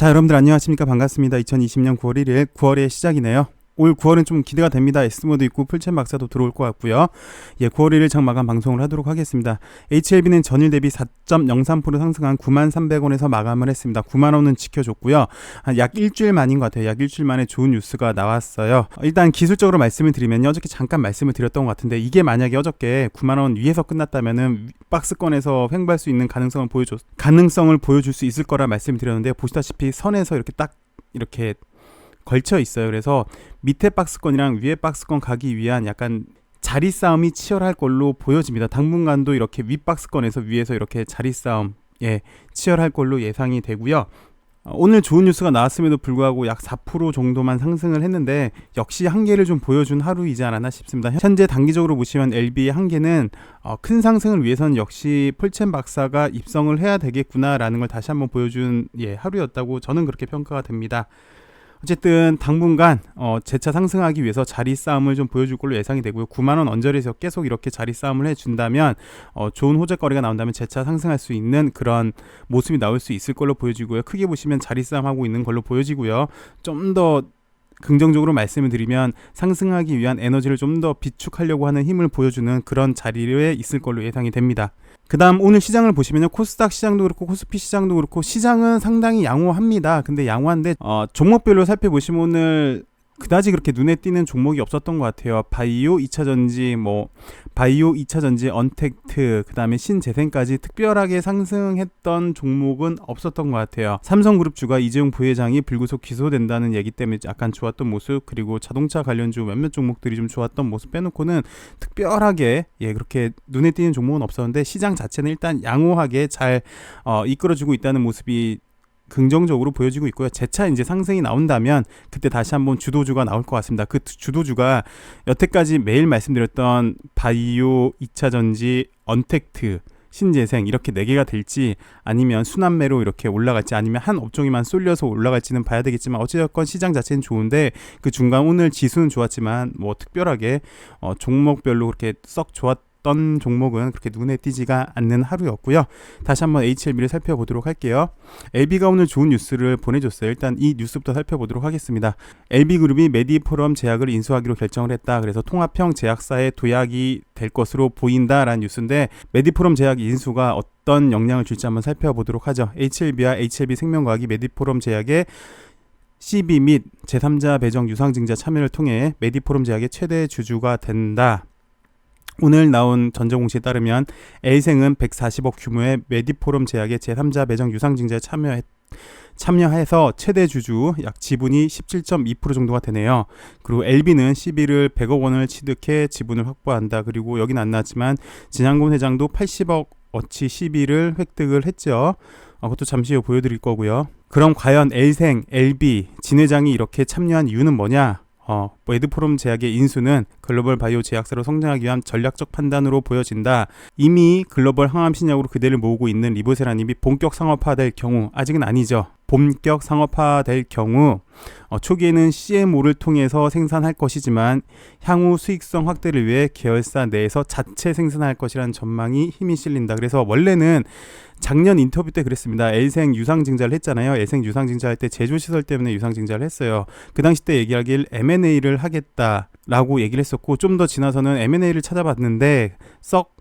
자, 여러분들 안녕하십니까? 반갑습니다. 2020년 9월 1일 9월의 시작이네요. 올 9월은 좀 기대가 됩니다. S모드 있고 풀챔 박사도 들어올 것 같고요. 9월 1일 장마감 방송을 하도록 하겠습니다. HLB는 전일 대비 4.03% 상승한 93,300원에서 마감을 했습니다. 9만원은 지켜줬고요. 약 일주일 만인 것 같아요. 약 일주일 만에 좋은 뉴스가 나왔어요. 일단 기술적으로 말씀을 드리면요. 어저께 잠깐 말씀을 드렸던 것 같은데, 이게 만약에 어저께 9만원 위에서 끝났다면은 박스권에서 횡보할 수 있는 가능성을 보여줄 수 있을 거라 말씀을 드렸는데, 보시다시피 선에서 이렇게 딱 이렇게 걸쳐 있어요. 그래서 밑에 박스권이랑 위에 박스권 가기 위한 약간 자리 싸움이 치열할 걸로 보여집니다. 당분간도 이렇게 윗 박스권에서 위에서 이렇게 자리 싸움 치열할 걸로 예상이 되고요. 오늘 좋은 뉴스가 나왔음에도 불구하고 약 4% 정도만 상승을 했는데, 역시 한계를 좀 보여준 하루이지 않았나 싶습니다. 현재 단기적으로 보시면 LB의 한계는 큰 상승을 위해서는 역시 풀챔 박사가 입성을 해야 되겠구나라는 걸 다시 한번 보여준 하루였다고 저는 그렇게 평가가 됩니다. 어쨌든 당분간 재차 상승하기 위해서 자리 싸움을 좀 보여줄 걸로 예상이 되고요. 9만원 언저리에서 계속 이렇게 자리 싸움을 해준다면, 좋은 호재거리가 나온다면 재차 상승할 수 있는 그런 모습이 나올 수 있을 걸로 보여지고요. 크게 보시면 자리 싸움하고 있는 걸로 보여지고요. 좀 더 긍정적으로 말씀을 드리면 상승하기 위한 에너지를 좀 더 비축하려고 하는 힘을 보여주는 그런 자리에 있을 걸로 예상이 됩니다. 그 다음 오늘 시장을 보시면요, 코스닥 시장도 그렇고 코스피 시장도 그렇고 시장은 상당히 양호합니다. 근데 양호한데 종목별로 살펴보시면 오늘 그다지 그렇게 눈에 띄는 종목이 없었던 것 같아요. 바이오, 2차전지, 언택트, 그 다음에 신재생까지 특별하게 상승했던 종목은 없었던 것 같아요. 삼성그룹주가 이재용 부회장이 불구속 기소된다는 얘기 때문에 약간 좋았던 모습, 그리고 자동차 관련주 몇몇 종목들이 좀 좋았던 모습 빼놓고는 특별하게 그렇게 눈에 띄는 종목은 없었는데, 시장 자체는 일단 양호하게 잘 이끌어주고 있다는 모습이 긍정적으로 보여지고 있고요. 재차 이제 상승이 나온다면 그때 다시 한번 주도주가 나올 것 같습니다. 그 주도주가 여태까지 매일 말씀드렸던 바이오, 2차전지, 언택트, 신재생 이렇게 4개가 될지, 아니면 순환매로 이렇게 올라갈지, 아니면 한 업종에만 쏠려서 올라갈지는 봐야 되겠지만, 어찌됐건 시장 자체는 좋은데 그 중간 오늘 지수는 좋았지만 특별하게 종목별로 그렇게 썩 좋았던 종목은 그렇게 눈에 띄지가 않는 하루였고요. 다시 한번 HLB를 살펴보도록 할게요. LB가 오늘 좋은 뉴스를 보내줬어요. 일단 이 뉴스부터 살펴보도록 하겠습니다. LB그룹이 메디포럼 제약을 인수하기로 결정을 했다. 그래서 통합형 제약사의 도약이 될 것으로 보인다라는 뉴스인데, 메디포럼 제약 인수가 어떤 영향을 줄지 한번 살펴보도록 하죠. HLB와 HLB생명과학이 메디포럼 제약의 CB 및 제3자 배정 유상증자 참여를 통해 메디포럼 제약의 최대 주주가 된다. 오늘 나온 전자공시에 따르면 L생은 140억 규모의 메디포럼 제약의 제3자 배정 유상증자에 참여해서 최대 주주, 약 지분이 17.2% 정도가 되네요. 그리고 LB는 시비를 100억 원을 취득해 지분을 확보한다. 그리고 여기는 안 나왔지만 진양곤 회장도 80억 어치 시비를 획득을 했죠. 그것도 잠시 후 보여드릴 거고요. 그럼 과연 L생, LB, 진 회장이 이렇게 참여한 이유는 뭐냐? 메디포럼 제약의 인수는 글로벌 바이오 제약사로 성장하기 위한 전략적 판단으로 보여진다. 이미 글로벌 항암 신약으로 그대를 모으고 있는 리보세라님이 본격 상업화될 경우, 아직은 아니죠. 본격 상업화될 경우 초기에는 CMO를 통해서 생산할 것이지만 향후 수익성 확대를 위해 계열사 내에서 자체 생산할 것이라는 전망이 힘이 실린다. 그래서 원래는 작년 인터뷰 때 그랬습니다. L생 유상증자를 했잖아요. L생 유상증자할 때 제조시설 때문에 유상증자를 했어요. 그 당시 때 얘기하길 M&A를 하겠다라고 얘기를 했었고, 좀 더 지나서는 M&A를 찾아봤는데 썩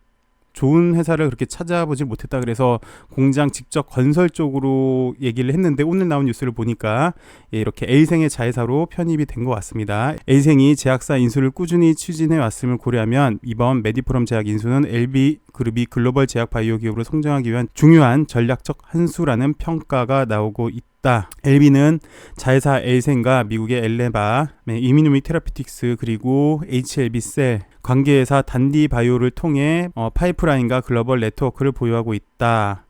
좋은 회사를 그렇게 찾아보지 못했다. 그래서 공장 직접 건설 쪽으로 얘기를 했는데, 오늘 나온 뉴스를 보니까 이렇게 L생의 자회사로 편입이 된 것 같습니다. L생이 제약사 인수를 꾸준히 추진해 왔음을 고려하면 이번 메디포럼 제약 인수는 LB그룹이 글로벌 제약 바이오 기업으로 성장하기 위한 중요한 전략적 한 수라는 평가가 나오고 있다. LB는 자회사 L생과 미국의 엘레바, 이미누미 테라피틱스, 그리고 HLB셀 관계회사 단디바이오를 통해 파이프라인과 글로벌 네트워크를 보유하고 있다.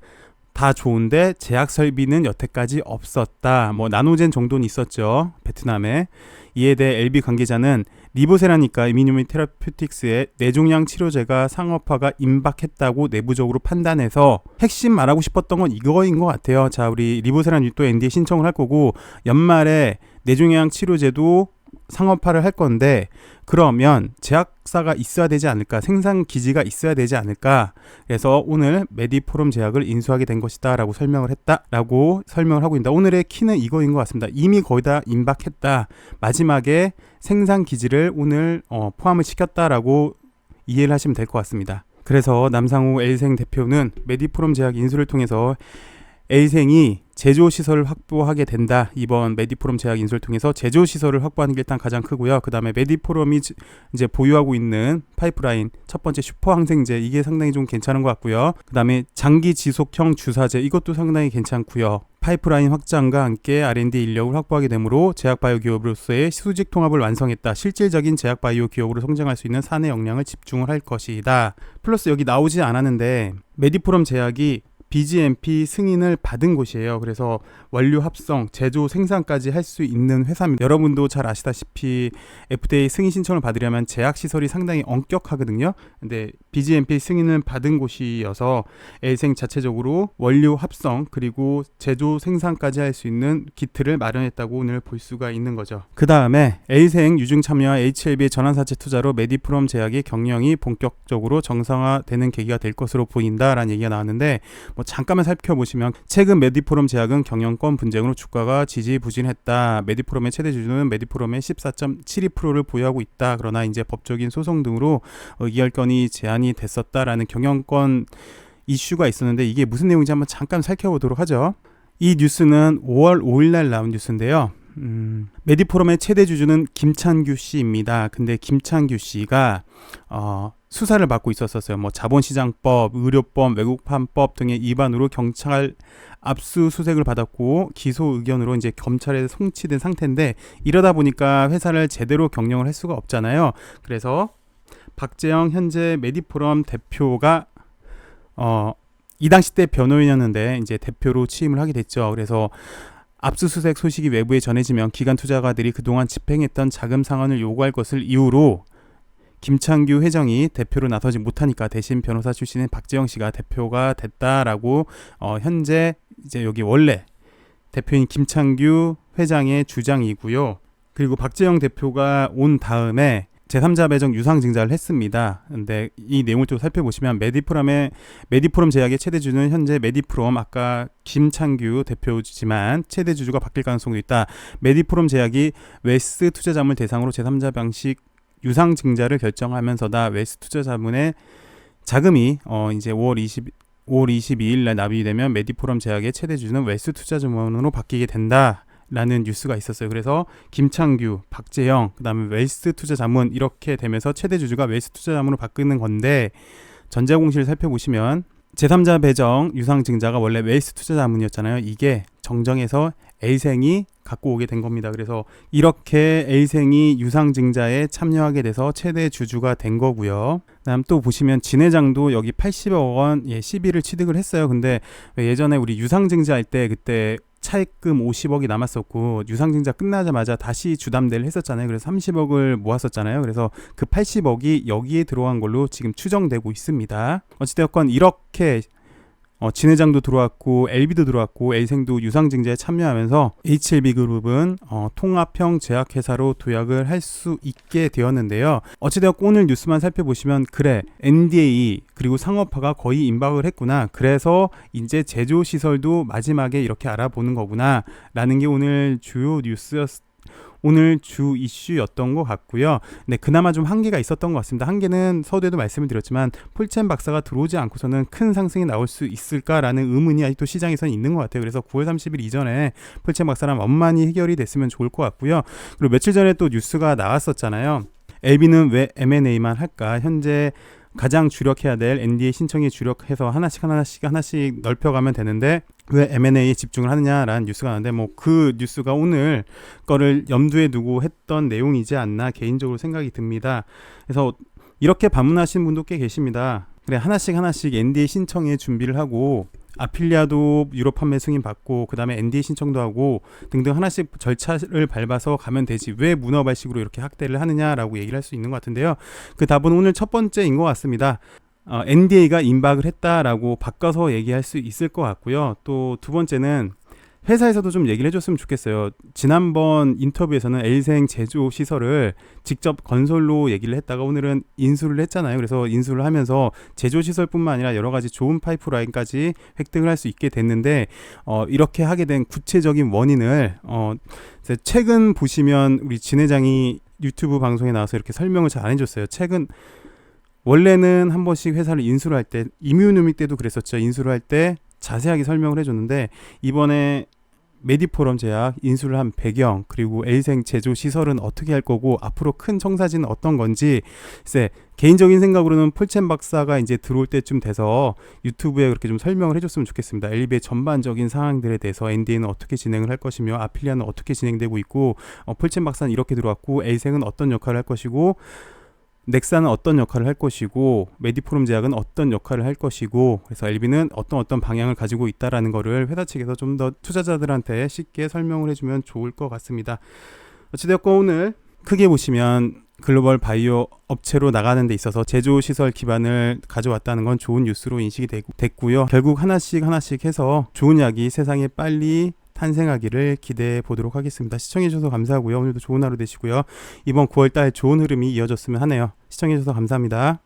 다 좋은데 제약 설비는 여태까지 없었다. 나노젠 정도는 있었죠, 베트남에. 이에 대해 LB 관계자는 리보세라니까 이미누미 테라피틱스의 뇌종양 치료제가 상업화가 임박했다고 내부적으로 판단해서, 핵심 말하고 싶었던 건 이거인 것 같아요. 자, 우리 리보세라님 또 NDA 신청을 할 거고, 연말에 뇌종양 치료제도 상업화를 할 건데 그러면 제약사가 있어야 되지 않을까, 생산 기지가 있어야 되지 않을까. 그래서 오늘 메디포럼 제약을 인수하게 된 것이다 라고 설명을 하고 있다. 오늘의 키는 이거인 것 같습니다. 이미 거의 다 임박했다, 마지막에 생산 기지를 오늘 포함을 시켰다라고 이해를 하시면 될 것 같습니다. 그래서 남상우 L생 대표는 메디포럼 제약 인수를 통해서 L생이 제조시설을 확보하게 된다. 이번 메디포럼 제약 인수를 통해서 제조시설을 확보하는 게 일단 가장 크고요. 그 다음에 메디포럼이 이제 보유하고 있는 파이프라인, 첫 번째 슈퍼항생제, 이게 상당히 좀 괜찮은 것 같고요. 그 다음에 장기 지속형 주사제, 이것도 상당히 괜찮고요. 파이프라인 확장과 함께 R&D 인력을 확보하게 되므로 제약바이오 기업으로서의 수직 통합을 완성했다. 실질적인 제약바이오 기업으로 성장할 수 있는 사내 역량을 집중을 할 것이다. 플러스 여기 나오지 않았는데 메디포럼 제약이 BGMP 승인을 받은 곳이에요. 그래서 원료 합성, 제조, 생산까지 할 수 있는 회사입니다. 여러분도 잘 아시다시피 FDA 승인 신청을 받으려면 제약 시설이 상당히 엄격하거든요. 근데 BGMP 승인을 받은 곳이어서 L생 자체적으로 원료 합성 그리고 제조, 생산까지 할 수 있는 기틀을 마련했다고 오늘 볼 수가 있는 거죠. 그 다음에 L생 유증 참여와 HLB의 전환사채 투자로 메디포럼 제약의 경영이 본격적으로 정상화되는 계기가 될 것으로 보인다라는 얘기가 나왔는데, 잠깐만 살펴보시면 최근 메디포럼 제약은 경영권 분쟁으로 주가가 지지부진했다. 메디포럼의 최대 주주는 메디포럼의 14.72%를 보유하고 있다. 그러나 이제 법적인 소송 등으로 의결권이 제한이 됐었다라는 경영권 이슈가 있었는데, 이게 무슨 내용인지 한번 잠깐 살펴보도록 하죠. 이 뉴스는 5월 5일 날 나온 뉴스인데요. 메디포럼의 최대 주주는 김찬규 씨입니다. 근데 김찬규 씨가 수사를 받고 있었어요. 자본시장법, 의료법, 외국판법 등의 위반으로 경찰 압수수색을 받았고 기소 의견으로 이제 검찰에 송치된 상태인데, 이러다 보니까 회사를 제대로 경영을 할 수가 없잖아요. 그래서 박재영 현재 메디포럼 대표가 이 당시 때 변호인이었는데 이제 대표로 취임을 하게 됐죠. 그래서 압수수색 소식이 외부에 전해지면 기관 투자가들이 그동안 집행했던 자금 상환을 요구할 것을 이유로 김창규 회장이 대표로 나서지 못하니까 대신 변호사 출신인 박재영 씨가 대표가 됐다라고 현재 이제 여기 원래 대표인 김창규 회장의 주장이고요. 그리고 박재영 대표가 온 다음에 제3자 배정 유상증자를 했습니다. 근데 이 내용을 또 살펴보시면 메디포럼 제약의 최대주주는 현재 메디포럼, 아까 김창규 대표지만 최대주주가 바뀔 가능성도 있다. 메디포럼 제약이 웨스 투자자문을 대상으로 제3자 방식 유상증자를 결정하면서다. 웨스 투자자문의 자금이 이제 5월 22일 날 납입되면 메디포럼 제약의 최대주주는 웨스 투자자문으로 바뀌게 된다. 라는 뉴스가 있었어요. 그래서 김창규, 박재영, 그 다음에 웨스 투자자문 이렇게 되면서 최대 주주가 웨스 투자자문으로 바뀌는 건데, 전자공시를 살펴보시면 제3자 배정 유상증자가 원래 웨스 투자자문이었잖아요. 이게 정정해서 L생이 갖고 오게 된 겁니다. 그래서 이렇게 L생이 유상증자에 참여하게 돼서 최대 주주가 된 거고요. 그다음 또 보시면 진 회장도 여기 80억 원 시비를 취득을 했어요. 근데 예전에 우리 유상증자 할 때 그때 차입금 50억이 남았었고 유상증자 끝나자마자 다시 주담대를 했었잖아요. 그래서 30억을 모았었잖아요. 그래서 그 80억이 여기에 들어간 걸로 지금 추정되고 있습니다. 어찌되었건 이렇게 진 회장도 들어왔고 LB도 들어왔고 L생도 유상증자에 참여하면서 HLB그룹은 통합형 제약회사로 도약을 할 수 있게 되었는데요. 어찌되었건 오늘 뉴스만 살펴보시면 그래, NDA 그리고 상업화가 거의 임박을 했구나, 그래서 이제 제조시설도 마지막에 이렇게 알아보는 거구나 라는 게 오늘 주요 오늘 주 이슈였던 것 같고요. 네, 그나마 좀 한계가 있었던 것 같습니다. 한계는 서두에도 말씀을 드렸지만 폴첸 박사가 들어오지 않고서는 큰 상승이 나올 수 있을까라는 의문이 아직도 시장에서는 있는 것 같아요. 그래서 9월 30일 이전에 폴첸 박사랑 원만히 해결이 됐으면 좋을 것 같고요. 그리고 며칠 전에 또 뉴스가 나왔었잖아요. LB는 왜 M&A만 할까? 현재 가장 주력해야 될 NDA 신청에 주력해서 하나씩 넓혀가면 되는데 왜 M&A에 집중을 하느냐라는 뉴스가 나왔는데 그 뉴스가 오늘 거를 염두에 두고 했던 내용이지 않나 개인적으로 생각이 듭니다. 그래서 이렇게 반문하신 분도 꽤 계십니다. 그래, 하나씩 NDA 신청에 준비를 하고 아필리아도 유럽 판매 승인 받고 그 다음에 NDA 신청도 하고 등등 하나씩 절차를 밟아서 가면 되지 왜 문어발식으로 이렇게 학대를 하느냐라고 얘기를 할 수 있는 것 같은데요. 그 답은 오늘 첫 번째인 것 같습니다. NDA가 임박을 했다라고 바꿔서 얘기할 수 있을 것 같고요. 또 두 번째는 회사에서도 좀 얘기를 해줬으면 좋겠어요. 지난번 인터뷰에서는 L생 제조 시설을 직접 건설로 얘기를 했다가 오늘은 인수를 했잖아요. 그래서 인수를 하면서 제조 시설뿐만 아니라 여러 가지 좋은 파이프라인까지 획득을 할 수 있게 됐는데 이렇게 하게 된 구체적인 원인을 최근 보시면 우리 진 회장이 유튜브 방송에 나와서 이렇게 설명을 잘 안 해줬어요. 최근 원래는 한 번씩 회사를 인수를 할 때 이뮤누미 때도 그랬었죠. 인수를 할 때 자세하게 설명을 해줬는데 이번에 메디포럼 제약 인수를 한 배경 그리고 L생 제조 시설은 어떻게 할 거고 앞으로 큰 청사진은 어떤 건지 글쎄 개인적인 생각으로는 폴첸 박사가 이제 들어올 때쯤 돼서 유튜브에 그렇게 좀 설명을 해줬으면 좋겠습니다. 엘리베의 전반적인 상황들에 대해서 NDA는 어떻게 진행을 할 것이며 아필리아는 어떻게 진행되고 있고 폴첸 박사는 이렇게 들어왔고 L생은 어떤 역할을 할 것이고 넥사는 어떤 역할을 할 것이고 메디포럼 제약은 어떤 역할을 할 것이고 그래서 엘비는 어떤 방향을 가지고 있다라는 거를 회사 측에서 좀 더 투자자들한테 쉽게 설명을 해주면 좋을 것 같습니다. 어찌되었건 오늘 크게 보시면 글로벌 바이오 업체로 나가는 데 있어서 제조 시설 기반을 가져왔다는 건 좋은 뉴스로 인식이 됐고요. 결국 하나씩 해서 좋은 약이 세상에 빨리 탄생하기를 기대해 보도록 하겠습니다. 시청해 주셔서 감사하고요. 오늘도 좋은 하루 되시고요. 이번 9월달 좋은 흐름이 이어졌으면 하네요. 시청해 주셔서 감사합니다.